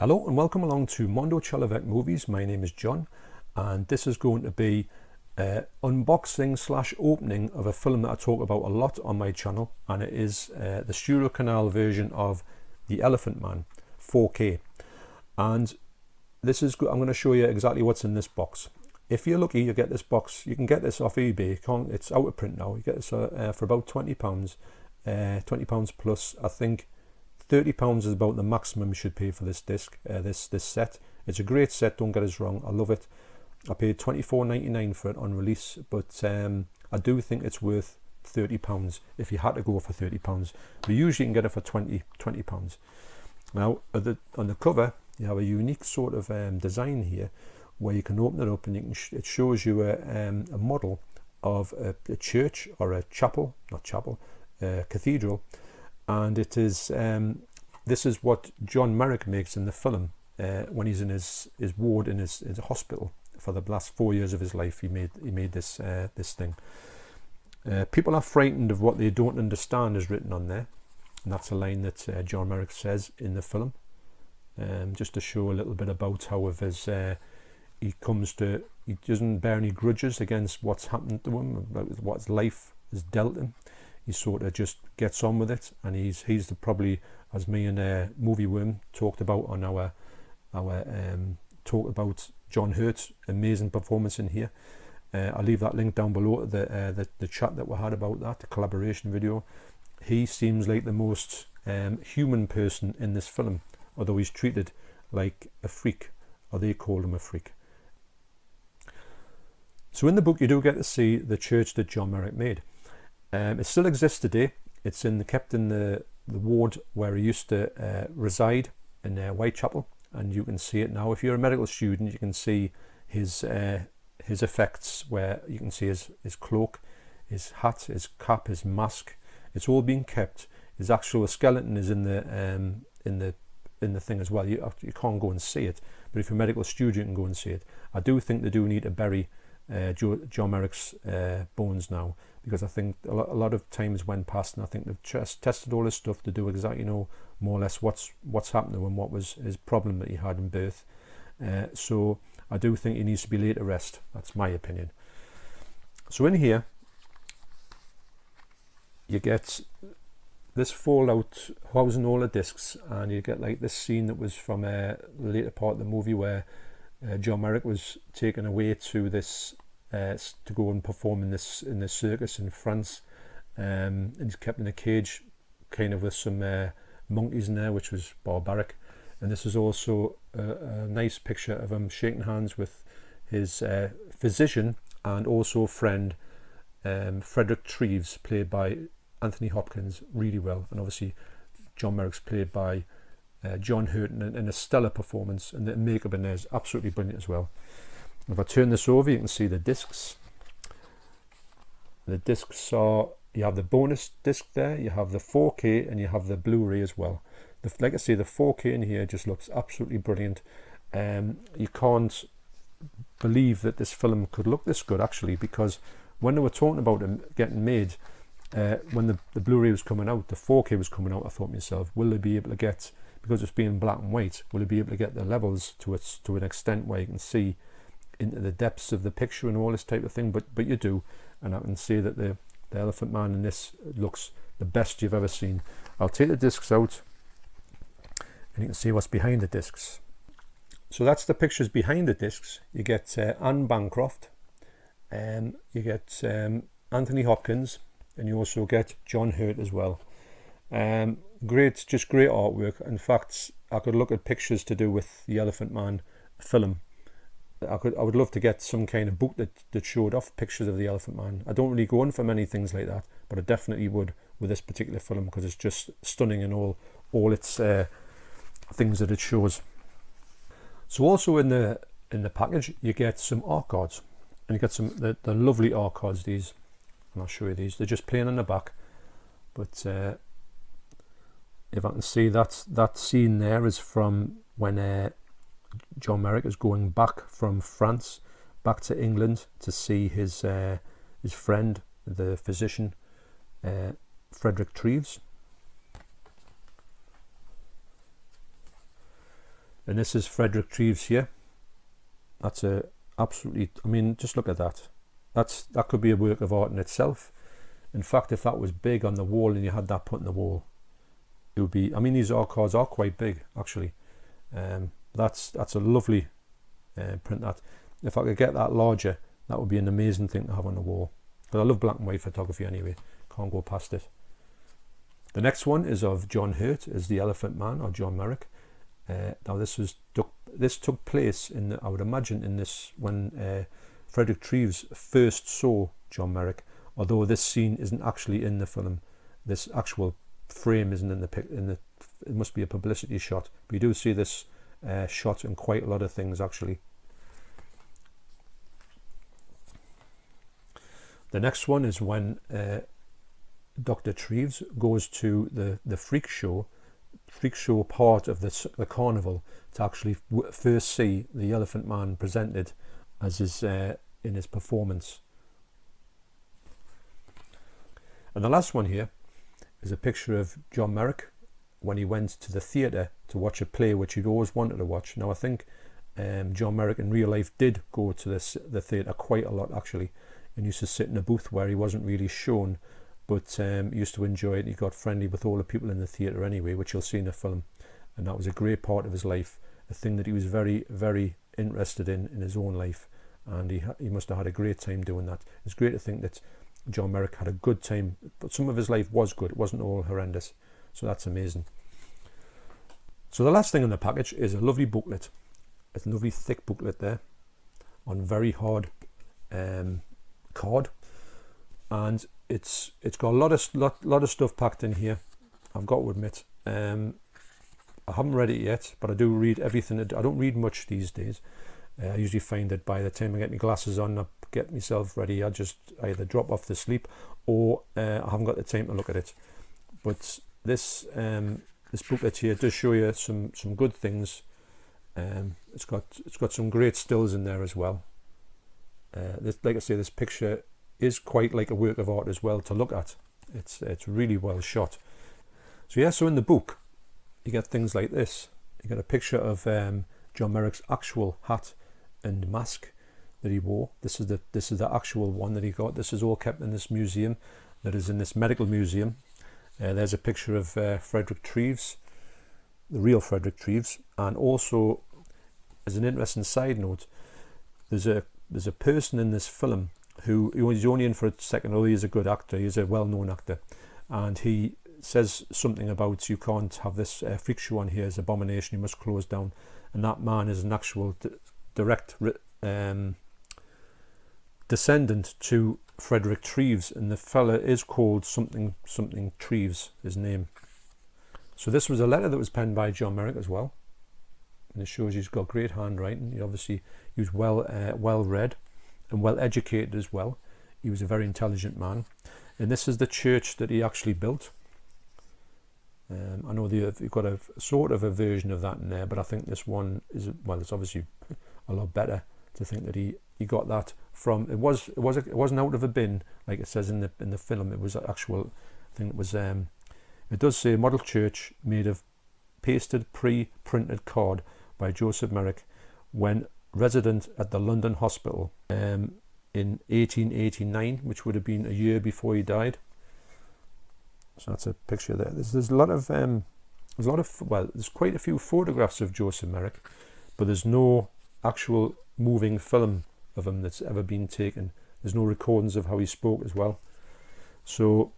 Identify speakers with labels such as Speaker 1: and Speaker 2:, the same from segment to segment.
Speaker 1: Hello and welcome along to Mondo Chelovek Movies. My name is John and this is going to be unboxing / opening of a film that I talk about a lot on my channel, and it is the Studio Canal version of The Elephant Man 4K. And this is I'm going to show you exactly what's in this box. If you're lucky, you get this box. You can get this off eBay. It's out of print now. You get this for about £20, £20 plus. I think £30 is about the maximum you should pay for this disc, this set. It's a great set, don't get us wrong, I love it. I paid £24.99 for it on release, but I do think it's worth £30 if you had to go for £30. But usually you can get it for £20. Now on the cover you have a unique sort of design here where you can open it up and it shows you a model of a church or a chapel, cathedral. And it is this is what John Merrick makes in the film when he's in his ward in his hospital for the last 4 years of his life. He made this this thing. People are frightened of what they don't understand is written on there, and that's a line that John Merrick says in the film, just to show a little bit about how he doesn't bear any grudges against what's happened to him, about what life has dealt him. He sort of just gets on with it, and he's probably, as me and Movie Worm talked about on our talk about John Hurt's amazing performance in here. I'll leave that link down below, the chat that we had about that, the collaboration video. He seems like the most human person in this film, although he's treated like a freak, or they called him a freak. So in the book you do get to see the church that John Merrick made. It still exists today. It's kept in the ward where he used to reside in Whitechapel, and you can see it now. If you're a medical student, you can see his effects, where you can see his cloak, his hat, his cap, his mask. It's all being kept. His actual skeleton is in the thing as well. You can't go and see it, but if you're a medical student, you can go and see it. I do think they do need to bury John Merrick's bones now, because I think a lot of time has went past, and I think they've just tested all this stuff to do exactly more or less what's happened to him, what was his problem that he had in birth. So I do think he needs to be laid to rest. That's my opinion. So in here you get this fold-out housing all the discs, and you get like this scene that was from the later part of the movie where John Merrick was taken away to this to go and perform in this circus in France, and he's kept in a cage, kind of with some monkeys in there, which was barbaric. And this is also a nice picture of him shaking hands with his physician and also friend, Frederick Treves, played by Anthony Hopkins really well, and obviously John Merrick's played by John Hurt in a stellar performance, and the makeup in there is absolutely brilliant as well. If I turn this over, you can see the discs. The discs are, you have the bonus disc there, you have the 4K, and you have the Blu-ray as well. Like I say, the 4K in here just looks absolutely brilliant. You can't believe that this film could look this good, actually, because when they were talking about it getting made, when the Blu-ray was coming out, the 4K was coming out, I thought to myself, will they be able to get, because it's being black and white, will they be able to get the levels to an extent where you can see into the depths of the picture and all this type of thing? But you do, and I can say that the Elephant Man in this looks the best you've ever seen. I'll take the discs out and you can see what's behind the discs. So that's the pictures behind the discs. You get Anne Bancroft, and you get Anthony Hopkins, and you also get John Hurt as well. Great artwork. In fact, I could look at pictures to do with the Elephant Man film. I would love to get some kind of book that showed off pictures of the Elephant Man. I don't really go in for many things like that, but I definitely would with this particular film, because it's just stunning in all its things that it shows. So also in the package you get some art cards, and you get some the lovely art cards, these, and I'll show you these. They're just plain on the back, but if I can see, that scene there is from when John Merrick is going back from France back to England to see his friend, the physician, Frederick Treves. And this is Frederick Treves here. That's a absolutely, I mean, just look at that. That could be a work of art in itself. In fact, if that was big on the wall and you had that put in the wall, it would be, I mean, these art cards are quite big actually. That's a lovely print. That if I could get that larger, that would be an amazing thing to have on the wall. But I love black and white photography anyway, can't go past it. The next one is of John Hurt, is the Elephant Man, or John Merrick. Now this took place in, I would imagine, in this when Frederick Treves first saw John Merrick. Although this scene isn't actually in the film, this actual frame isn't in the it must be a publicity shot. But you do see this shot in quite a lot of things actually. The next one is when Dr. Treves goes to the freak show part of the carnival to actually first see the Elephant Man presented as his in his performance. And the last one here is a picture of John Merrick when he went to the theatre to watch a play which he'd always wanted to watch. Now I think John Merrick in real life did go to the theatre quite a lot actually, and used to sit in a booth where he wasn't really shown, but used to enjoy it. He got friendly with all the people in the theatre anyway, which you'll see in the film, and that was a great part of his life, a thing that he was very, very interested in his own life, and he must have had a great time doing that. It's great to think that John Merrick had a good time, but some of his life was good, it wasn't all horrendous, so that's amazing. So the last thing in the package is a lovely booklet. It's a lovely thick booklet there on very hard card, and it's got a lot of stuff packed in here, I've got to admit. I haven't read it yet, but I do read everything. I don't read much these days. I usually find that by the time I get my glasses on, I get myself ready, I just either drop off to sleep or I haven't got the time to look at it. But this booklet here does show you some good things. It's got some great stills in there as well. Like I say, this picture is quite like a work of art as well to look at. It's really well shot. So yeah, so in the book you get things like this. You get a picture of John Merrick's actual hat and mask that he wore. This is the actual one that he got. This is all kept in this museum that is in this medical museum. There's a picture of Frederick Treves, the real Frederick Treves, and also as an interesting side note, there's a person in this film who he's only in for a second, although he's a good actor, he's a well-known actor, and he says something about you can't have this freak show on here, as abomination, you must close down, and that man is an actual direct descendant to Frederick Treves, and the fella is called something Treves, his name. So this was a letter that was penned by John Merrick as well, and it shows he's got great handwriting. He was well read and well educated as well. He was a very intelligent man, and this is the church that he actually built. I know you've got a sort of a version of that in there, but I think this one is, well, it's obviously a lot better to think that he got that from, it wasn't out of a bin like it says in the film. It was an actual thing that was it does say model church made of pasted pre-printed card by Joseph Merrick when resident at the London Hospital in 1889, which would have been a year before he died. So that's a picture there. There's quite a few photographs of Joseph Merrick, but there's no actual moving film of him that's ever been taken. There's no recordings of how he spoke as well. So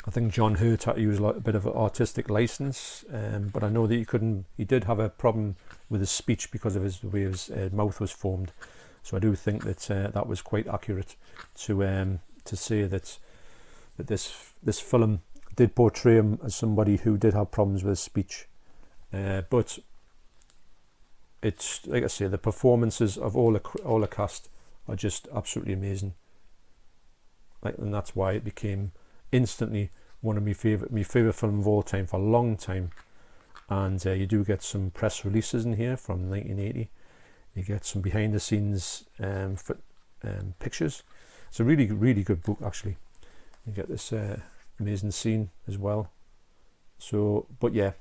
Speaker 1: I think John Hurt had to use a bit of an artistic license, but I know that he did have a problem with his speech because of the way his mouth was formed. So I do think that that was quite accurate to say that this film did portray him as somebody who did have problems with his speech. But it's, like I say, the performances of all the cast are just absolutely amazing. And that's why it became instantly one of my favourite film of all time for a long time. And you do get some press releases in here from 1980. You get some behind the scenes pictures. It's a really, really good book actually. You get this amazing scene as well. So, but yeah.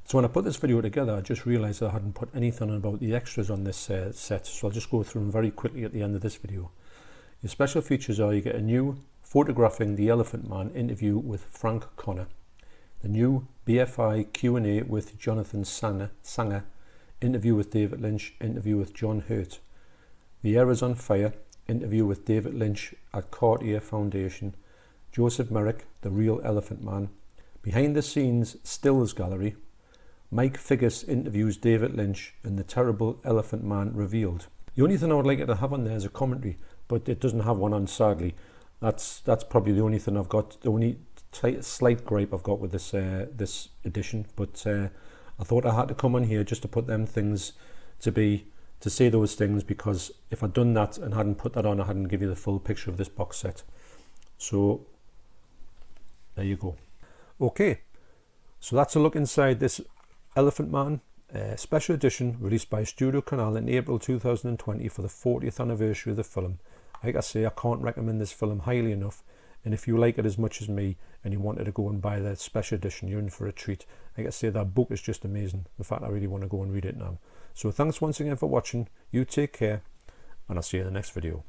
Speaker 1: So when I put this video together, I just realised I hadn't put anything about the extras on this set, so I'll just go through them very quickly at the end of this video. Your special features are: you get a new Photographing the Elephant Man interview with Frank Connor, the new BFI Q&A with Jonathan Sanger, interview with David Lynch, interview with John Hurt, The Errors on Fire, interview with David Lynch at Cartier Foundation, Joseph Merrick, The Real Elephant Man, Behind the Scenes Stills Gallery, Mike Figgis interviews David Lynch, and The Terrible Elephant Man Revealed. The only thing I would like it to have on there is a commentary, but it doesn't have one on, sadly. That's probably the only thing I've got, the only slight gripe I've got with this this edition. But I thought I had to come on here just to put them things to say those things, because if I'd done that and hadn't put that on, I hadn't give you the full picture of this box set. So there you go. Okay, so that's a look inside this Elephant Man special edition released by Studio Canal in April 2020 for the 40th anniversary of the film. Like I say, I can't recommend this film highly enough, and if you like it as much as me and you wanted to go and buy the special edition, you're in for a treat. Like I say, that book is just amazing. In fact, I really want to go and read it now. So thanks once again for watching. You take care, and I'll see you in the next video.